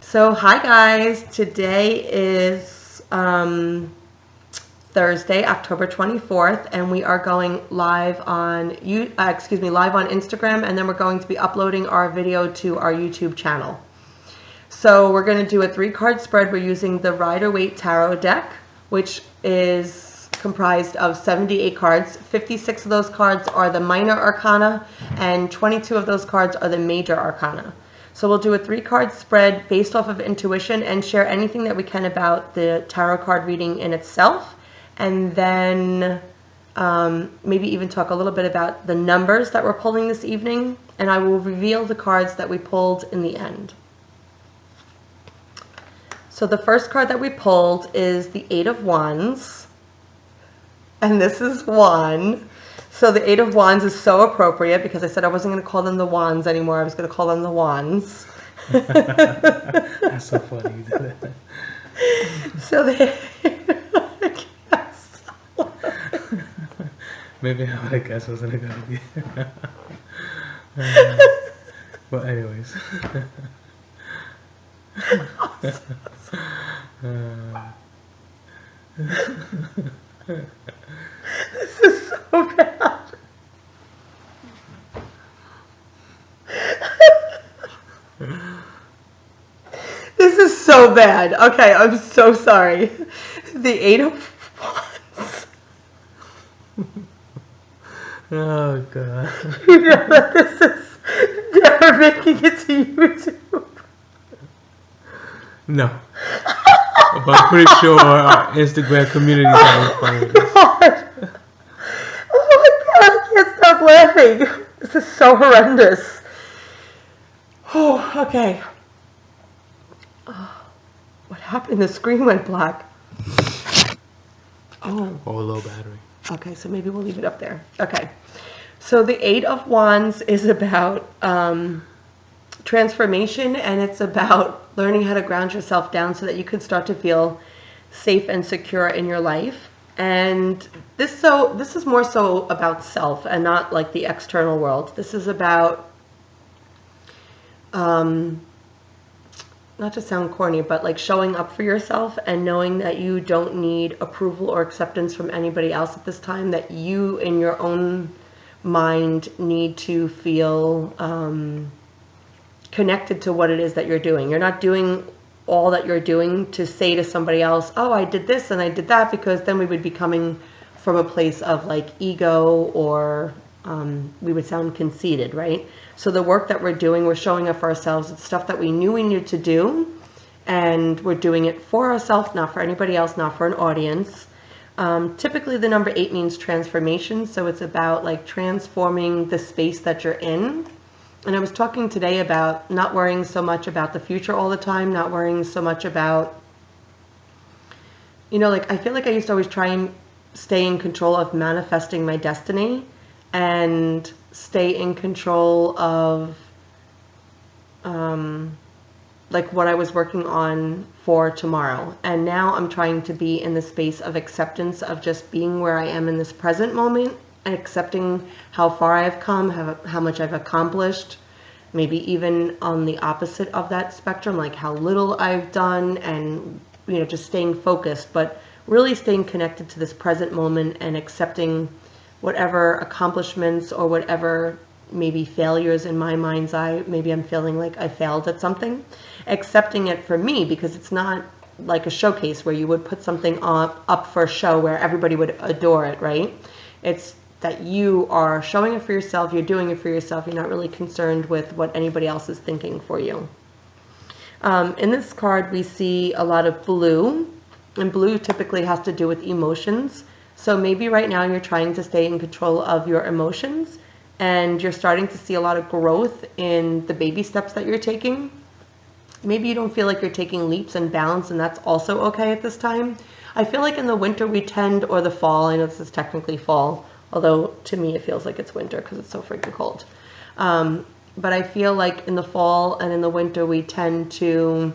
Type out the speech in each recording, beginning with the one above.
So hi guys, today is Thursday, October 24th, and we are going live on live on Instagram, and then we're going to be uploading our video to our YouTube channel. So we're going to do a 3-card spread. We're using the Waite Tarot deck, which is comprised of 78 cards. 56 of those cards are the minor arcana, and 22 of those cards are the major arcana. So we'll do a 3-card spread based off of intuition and share anything that we can about the tarot card reading in itself. And then maybe even talk a little bit about the numbers that we're pulling this evening. And I will reveal the cards that we pulled in the end. So the first card that we pulled is the 8 of Wands. And this is 1. So the 8 of Wands is so appropriate because I said I wasn't going to call them the Wands anymore. I was going to call them the Wands. That's so funny. You did it. So they... Maybe I would have guessed wasn't a good idea. But anyways. This is so bad. This is so bad. Okay, I'm so sorry. The 8 of Wands. Oh god. You know that this is never making it to YouTube. No. But I'm pretty sure our Instagram community is having fun with this. God. Oh my god, I can't stop laughing. This is so horrendous. Oh, okay. Oh, what happened? The screen went black. Oh, Low battery. okay, so maybe we'll leave it up there. Okay, so the 8 of Wands is about transformation, and it's about learning how to ground yourself down so that you can start to feel safe and secure in your life. And this is more so about self and not like the external world. This is about not to sound corny, but like showing up for yourself and knowing that you don't need approval or acceptance from anybody else at this time, that you in your own mind need to feel connected to what it is that you're doing. You're not doing all that you're doing to say to somebody else, oh, I did this and I did that, because then we would be coming from a place of like ego, or we would sound conceited, right? So the work that we're doing, we're showing up for ourselves. It's stuff that we knew we needed to do, and we're doing it for ourselves, not for anybody else, not for an audience. Typically the number 8 means transformation, so it's about like transforming the space that you're in. And I was talking today about not worrying so much about the future all the time, not worrying so much about, like I feel like I used to always try and stay in control of manifesting my destiny and stay in control of like what I was working on for tomorrow. And now I'm trying to be in the space of acceptance of just being where I am in this present moment, and accepting how far I've come, how much I've accomplished, maybe even on the opposite of that spectrum, like how little I've done, and just staying focused, but really staying connected to this present moment and accepting whatever accomplishments or whatever maybe failures in my mind's eye, maybe I'm feeling like I failed at something, accepting it for me, because it's not like a showcase where you would put something up for a show where everybody would adore it, right? It's that you are showing it for yourself, you're doing it for yourself, you're not really concerned with what anybody else is thinking for you. In this card we see a lot of blue, and blue typically has to do with emotions. So maybe right now you're trying to stay in control of your emotions, and you're starting to see a lot of growth in the baby steps that you're taking. Maybe you don't feel like you're taking leaps and bounds, and that's also okay at this time. I feel like in the winter we tend, or the fall, I know this is technically fall, although to me it feels like it's winter because it's so freaking cold. But I feel like in the fall and in the winter we tend to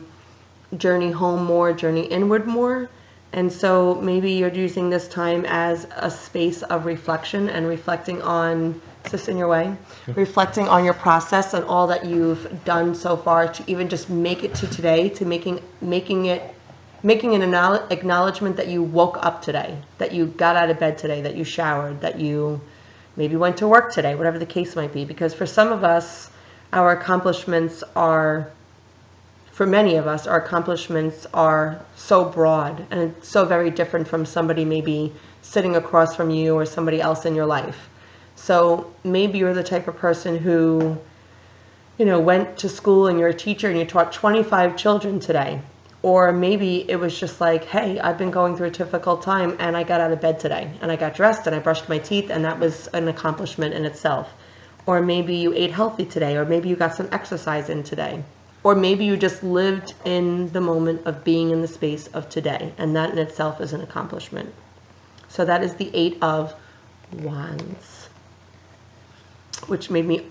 journey home more, journey inward more. And so maybe you're using this time as a space of reflection and reflecting on Is this in your way? Reflecting on your process and all that you've done so far to even just make it to today, to making an acknowledgement that you woke up today, that you got out of bed today, that you showered, that you maybe went to work today, whatever the case might be. Because for some of us, our accomplishments are, for many of us, our accomplishments are so broad and so very different from somebody maybe sitting across from you or somebody else in your life. So maybe you're the type of person who, went to school and you're a teacher and you taught 25 children today. Or maybe it was just like, hey, I've been going through a difficult time and I got out of bed today and I got dressed and I brushed my teeth, and that was an accomplishment in itself. Or maybe you ate healthy today, or maybe you got some exercise in today. Or maybe you just lived in the moment of being in the space of today, and that in itself is an accomplishment. So that is the 8 of Wands, which made me...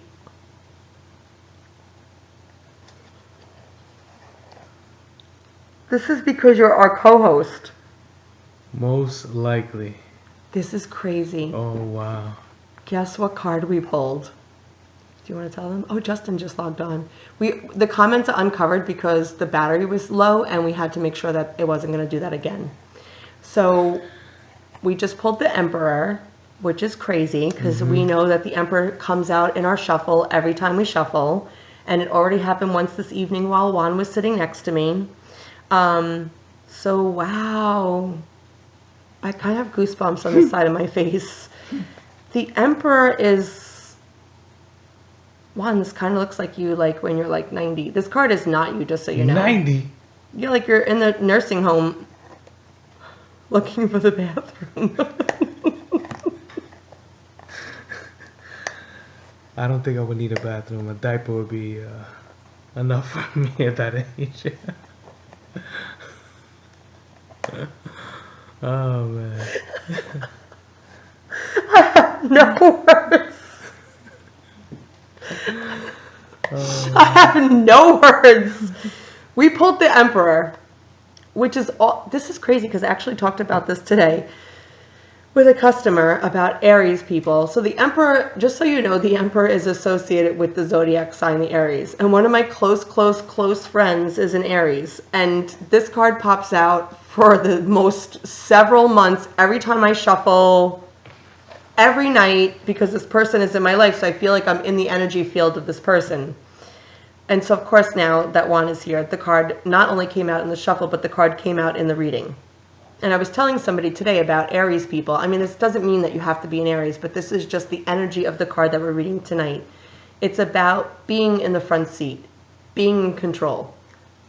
This is because you're our co-host. Most likely. This is crazy. Oh, wow. Guess what card we pulled? Do you want to tell them? Oh, Justin just logged on. The comments are uncovered because the battery was low and we had to make sure that it wasn't going to do that again. So we just pulled the Emperor, which is crazy because we know that the Emperor comes out in our shuffle every time we shuffle. And it already happened once this evening while Juan was sitting next to me. So wow. I kind of have goosebumps on the side of my face. The Emperor is... Juan, this kind of looks like you when you're 90. This card is not you, just so you know. 90? You're like you're in the nursing home looking for the bathroom. I don't think I would need a bathroom. A diaper would be enough for me at that age. Oh, man. I have no words. I have no words. We pulled the Emperor, which is all. This is crazy because I actually talked about this today with a customer about Aries people. So the Emperor, just so you know, the Emperor is associated with the zodiac sign, the Aries. And one of my close friends is an Aries. And this card pops out for the most several months every time I shuffle. Every night, because this person is in my life, so I feel like I'm in the energy field of this person. And so, of course, now that Juan is here, the card not only came out in the shuffle, but the card came out in the reading. And I was telling somebody today about Aries people. I mean, this doesn't mean that you have to be an Aries, but this is just the energy of the card that we're reading tonight. It's about being in the front seat, being in control,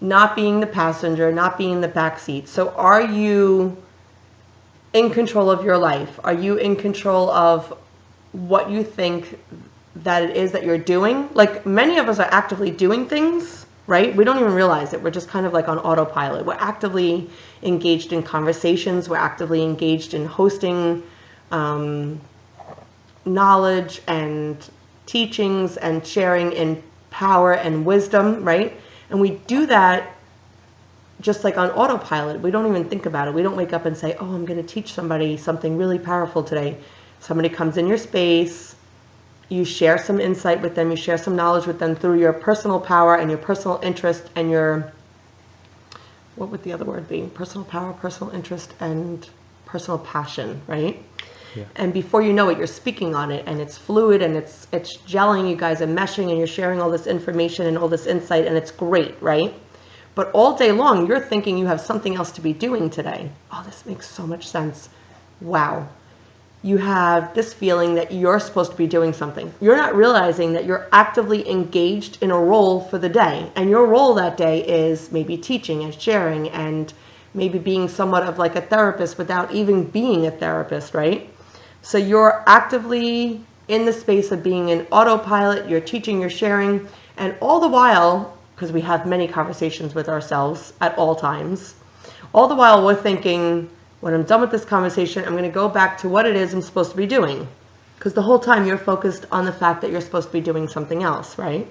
not being the passenger, not being in the back seat. So are you in control of your life? Are you in control of what you think that it is that you're doing? Like, many of us are actively doing things, right? We don't even realize it. We're just kind of like on autopilot. We're actively engaged in conversations. We're actively engaged in hosting knowledge and teachings and sharing in power and wisdom, right? And we do that just like on autopilot. We don't even think about it. We don't wake up and say, oh, I'm going to teach somebody something really powerful today. Somebody comes in your space, you share some insight with them, you share some knowledge with them through your personal power and your personal interest and your, what would the other word be? Personal power, personal interest, and personal passion, right? Yeah. And before you know it, you're speaking on it, and it's fluid, and it's gelling. You guys are meshing, and you're sharing all this information and all this insight, and it's great, right? But all day long, you're thinking you have something else to be doing today. Oh, this makes so much sense. Wow. You have this feeling that you're supposed to be doing something. You're not realizing that you're actively engaged in a role for the day. And your role that day is maybe teaching and sharing and maybe being somewhat of like a therapist without even being a therapist, right? So you're actively in the space of being in autopilot. You're teaching, you're sharing, and all the while, because we have many conversations with ourselves at all times, all the while we're thinking, when I'm done with this conversation, I'm going to go back to what it is I'm supposed to be doing. Because the whole time you're focused on the fact that you're supposed to be doing something else, right?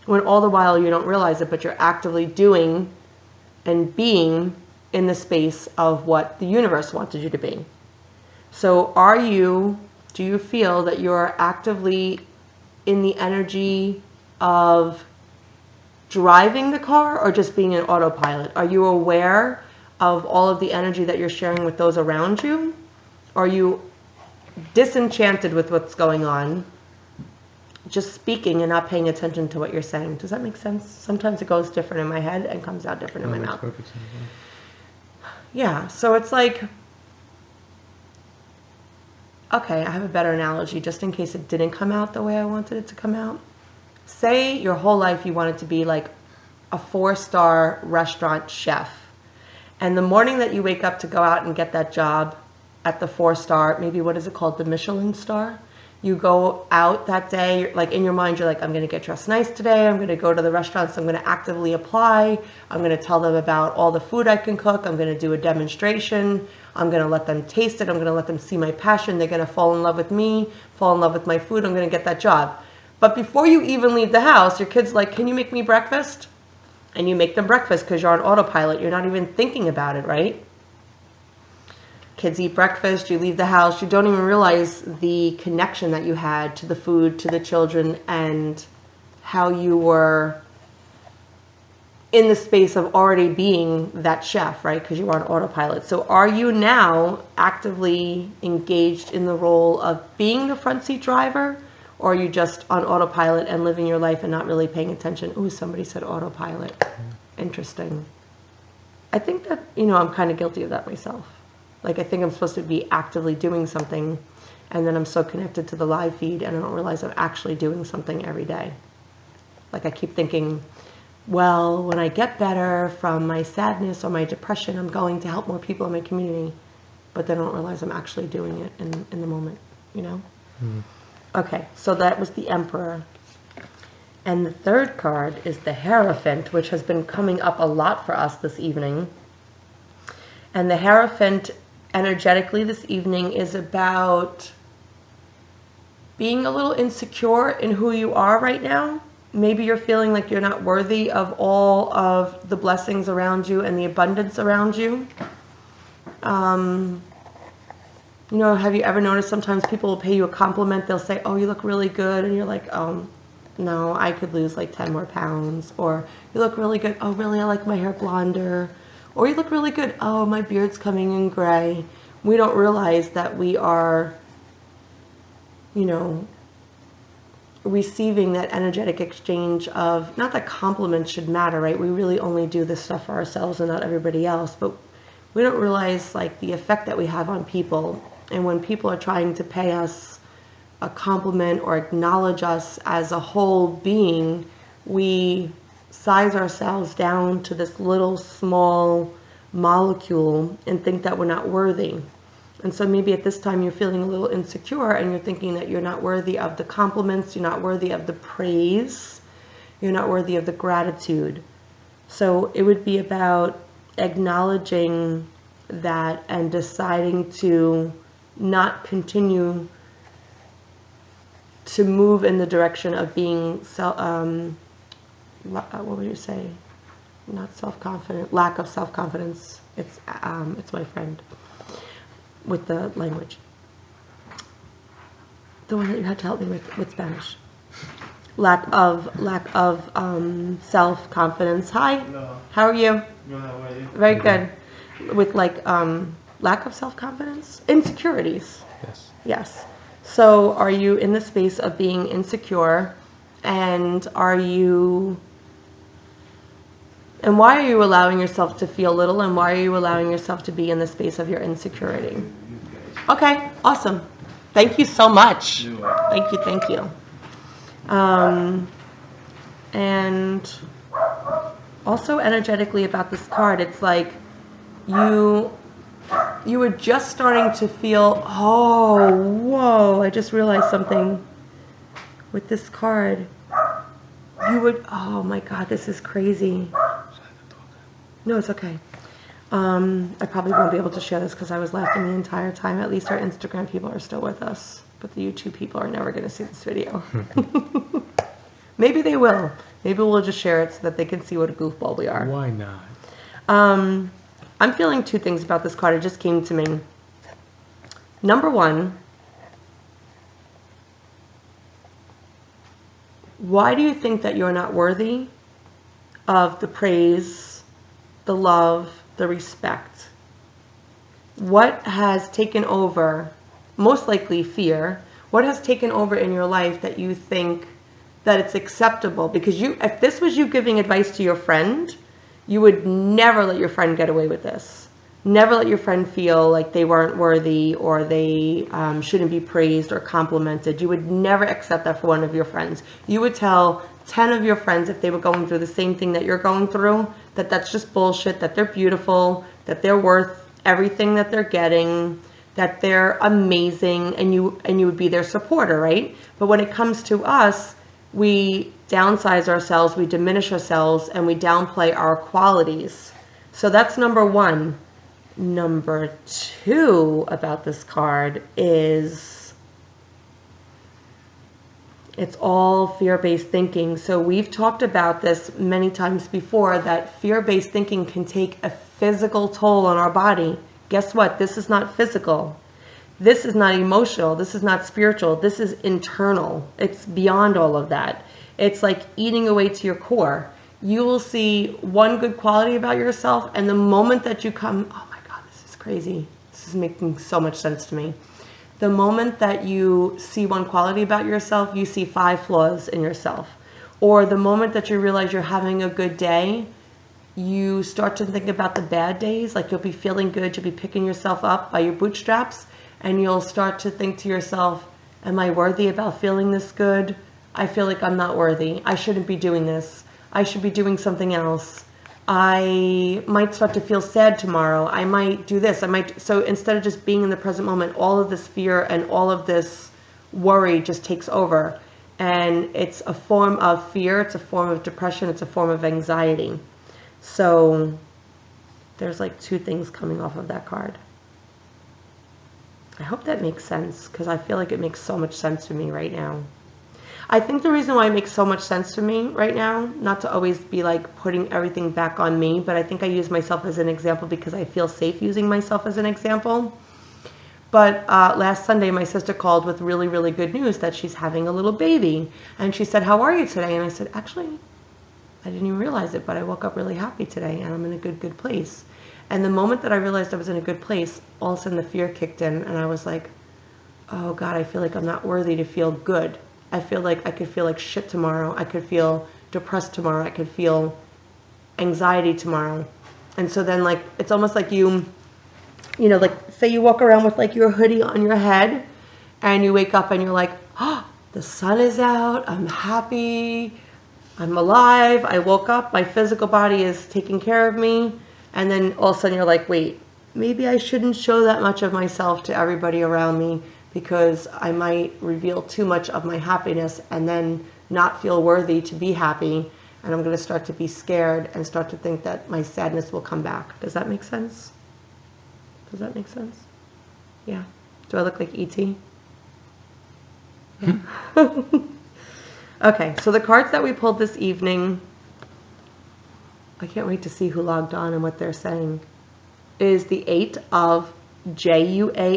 When all the while you don't realize it, but you're actively doing and being in the space of what the universe wanted you to be. So are you do you feel that you're actively in the energy of driving the car or just being an autopilot? Are you aware of all of the energy that you're sharing with those around you? Are you disenchanted with what's going on, just speaking and not paying attention to what you're saying? Does that make sense? Sometimes it goes different in my head and comes out different in my mouth. Perfect sense, Yeah, so it's like, okay, I have a better analogy just in case it didn't come out the way I wanted it to come out. Say your whole life you wanted to be like a 4-star restaurant chef. And the morning that you wake up to go out and get that job at the 4-star, maybe what is it called, the Michelin star? You go out that day, like in your mind, you're like, I'm going to get dressed nice today. I'm going to go to the restaurants. I'm going to actively apply. I'm going to tell them about all the food I can cook. I'm going to do a demonstration. I'm going to let them taste it. I'm going to let them see my passion. They're going to fall in love with me, fall in love with my food. I'm going to get that job. But before you even leave the house, your kid's like, can you make me breakfast? And you make them breakfast because you're on autopilot. You're not even thinking about it, right? Kids eat breakfast, you leave the house, you don't even realize the connection that you had to the food, to the children, and how you were in the space of already being that chef, right? Because you were on autopilot. So are you now actively engaged in the role of being the front seat driver? Or are you just on autopilot and living your life and not really paying attention? Ooh, somebody said autopilot. Interesting. I think that, I'm kind of guilty of that myself. Like, I think I'm supposed to be actively doing something, and then I'm so connected to the live feed, and I don't realize I'm actually doing something every day. Like, I keep thinking, well, when I get better from my sadness or my depression, I'm going to help more people in my community. But then I don't realize I'm actually doing it in the moment, Mm-hmm. Okay, so that was the Emperor. And the third card is the Hierophant, which has been coming up a lot for us this evening. And the Hierophant, energetically this evening, is about being a little insecure in who you are right now. Maybe you're feeling like you're not worthy of all of the blessings around you and the abundance around you. Have you ever noticed sometimes people will pay you a compliment? They'll say, oh, you look really good. And you're like, oh, no, I could lose like 10 more pounds. Or you look really good. Oh, really? I like my hair blonder. Or you look really good. Oh, my beard's coming in gray. We don't realize that we are, receiving that energetic exchange of, not that compliments should matter, right? We really only do this stuff for ourselves and not everybody else. But we don't realize like the effect that we have on people. And when people are trying to pay us a compliment or acknowledge us as a whole being, we size ourselves down to this little small molecule and think that we're not worthy. And so maybe at this time you're feeling a little insecure and you're thinking that you're not worthy of the compliments, you're not worthy of the praise, you're not worthy of the gratitude. So it would be about acknowledging that and deciding to not continue to move in the direction of being what would you say? Not self-confident, lack of self-confidence. It's my friend with the language. The one that you had to help me with Spanish. Lack of self-confidence. Hi. Hello. How are you? Good, how are you? Very good. With like lack of self-confidence, insecurities. Yes. Yes. So are you in the space of being insecure, and why are you allowing yourself to feel little, and why are you allowing yourself to be in the space of your insecurity? Okay, awesome. Thank you so much. Thank you. And also energetically about this card, it's like you were just starting to feel, oh, whoa, I just realized something with this card. Oh my God, this is crazy. No, it's okay. I probably won't be able to share this because I was laughing the entire time. At least our Instagram people are still with us, but the YouTube people are never going to see this video. Maybe they will. Maybe we'll just share it so that they can see what a goofball we are. Why not? I'm feeling two things about this card. It just came to me. Number one, Why do you think that you're not worthy of the praise, the love, the respect? What has taken over? Most likely fear. What has taken over in your life that you think that it's acceptable? Because if this was you giving advice to your friend, you would never let your friend get away with this. Never let your friend feel like they weren't worthy or they shouldn't be praised or complimented. You would never accept that for one of your friends. You would tell 10 of your friends, if they were going through the same thing that you're going through, that that's just bullshit, that they're beautiful, that they're worth everything that they're getting, that they're amazing, and you would be their supporter, right? But when it comes to us, we downsize ourselves, we diminish ourselves, and we downplay our qualities. So that's number one. Number two about this card is it's all fear-based thinking. So we've talked about this many times before, that fear-based thinking can take a physical toll on our body. Guess what? This is not physical. This is not emotional. This is not spiritual. This is internal. It's beyond all of that. It's like eating away to your core. You will see one good quality about yourself, and the moment that you come, oh my God, this is crazy. This is making so much sense to me. The moment that you see one quality about yourself, you see 5 flaws in yourself. Or the moment that you realize you're having a good day, you start to think about the bad days. Like you'll be feeling good, you'll be picking yourself up by your bootstraps, and you'll start to think to yourself, am I worthy about feeling this good? I feel like I'm not worthy. I shouldn't be doing this. I should be doing something else. I might start to feel sad tomorrow. I might do this. So instead of just being in the present moment, all of this fear and all of this worry just takes over. And it's a form of fear. It's a form of depression. It's a form of anxiety. So there's like 2 things coming off of that card. I hope that makes sense, because I feel like it makes so much sense to me right now. I think the reason why it makes so much sense to me right now, not to always be like putting everything back on me, but I think I use myself as an example because I feel safe using myself as an example. But last Sunday, my sister called with really, really good news that she's having a little baby. And she said, how are you today? And I said, actually, I didn't even realize it, but I woke up really happy today and I'm in a good place. And the moment that I realized I was in a good place, all of a sudden the fear kicked in and I was like, oh God, I feel like I'm not worthy to feel good. I feel like I could feel like shit tomorrow. I could feel depressed tomorrow. I could feel anxiety tomorrow. And so then like, it's almost like you know, like say you walk around with like your hoodie on your head and you wake up and you're like, oh, the sun is out. I'm happy. I'm alive. I woke up. My physical body is taking care of me. And then all of a sudden you're like, wait, maybe I shouldn't show that much of myself to everybody around me, because I might reveal too much of my happiness and then not feel worthy to be happy. And I'm going to start to be scared and start to think that my sadness will come back. Does that make sense? Does that make sense? Yeah. Do I look like E.T.? Yeah. Okay, so the cards that we pulled this evening, I can't wait to see who logged on and what they're saying, is the 8 of Juan''S,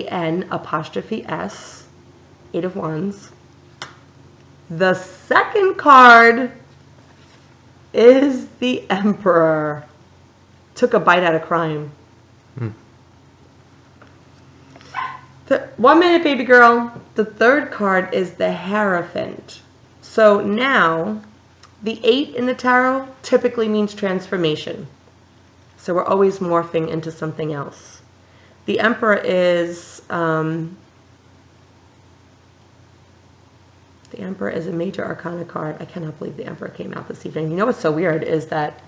8 of Wands. The second card is the Emperor. Took a bite out of crime. 1 minute, baby girl. The third card is the Hierophant. So now, the 8 in the tarot typically means transformation. So we're always morphing into something else. The Emperor is a major arcana card. I cannot believe the Emperor came out this evening. You know what's so weird is that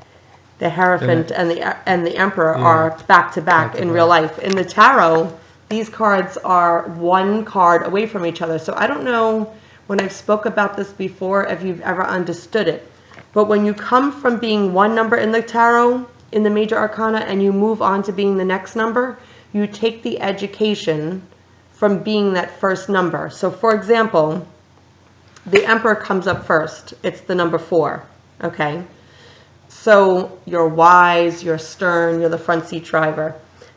the Hierophant and the Emperor are back to back in real life. In the tarot, these cards are 1 card away from each other. So I don't know when I've spoke about this before if you've ever understood it. But when you come from being 1 number in the tarot, in the major arcana, and you move on to being the next number, you take the education from being that first number. So for example, the Emperor comes up first. It's the number 4, okay? So you're wise, you're stern, you're the front seat driver.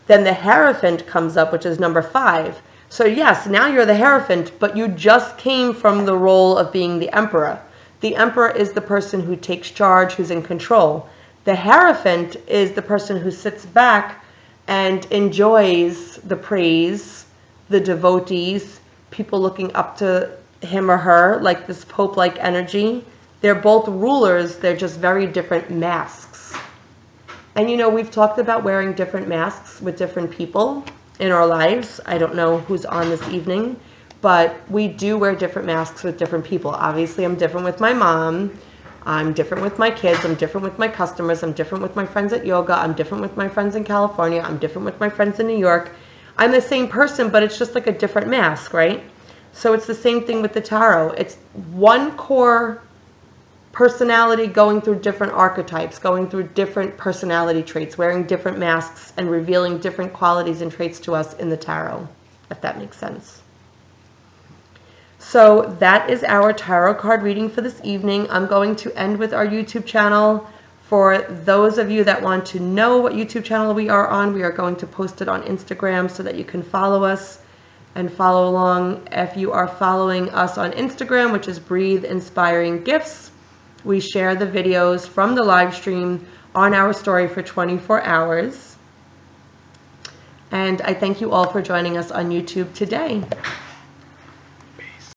Then the Hierophant comes up, which is number 5. So yes, now you're the Hierophant, but you just came from the role of being the Emperor. The Emperor is the person who takes charge, who's in control. The Hierophant is the person who sits back and enjoys the praise, the devotees, people looking up to him or her, like this Pope-like energy. They're both rulers, they're just very different masks. And you know, we've talked about wearing different masks with different people in our lives. I don't know who's on this evening, but we do wear different masks with different people. Obviously, I'm different with my mom. I'm different with my kids. I'm different with my customers. I'm different with my friends at yoga. I'm different with my friends in California. I'm different with my friends in New York. I'm the same person, but it's just like a different mask, right? So it's the same thing with the tarot. It's one core personality going through different archetypes, going through different personality traits, wearing different masks and revealing different qualities and traits to us in the tarot, if that makes sense. So that is our tarot card reading for this evening. I'm going to end with our YouTube channel. For those of you that want to know what YouTube channel we are on, we are going to post it on Instagram so that you can follow us and follow along. If you are following us on Instagram, which is Breathe Inspiring Gifts, we share the videos from the live stream on our story for 24 hours. And I thank you all for joining us on YouTube today.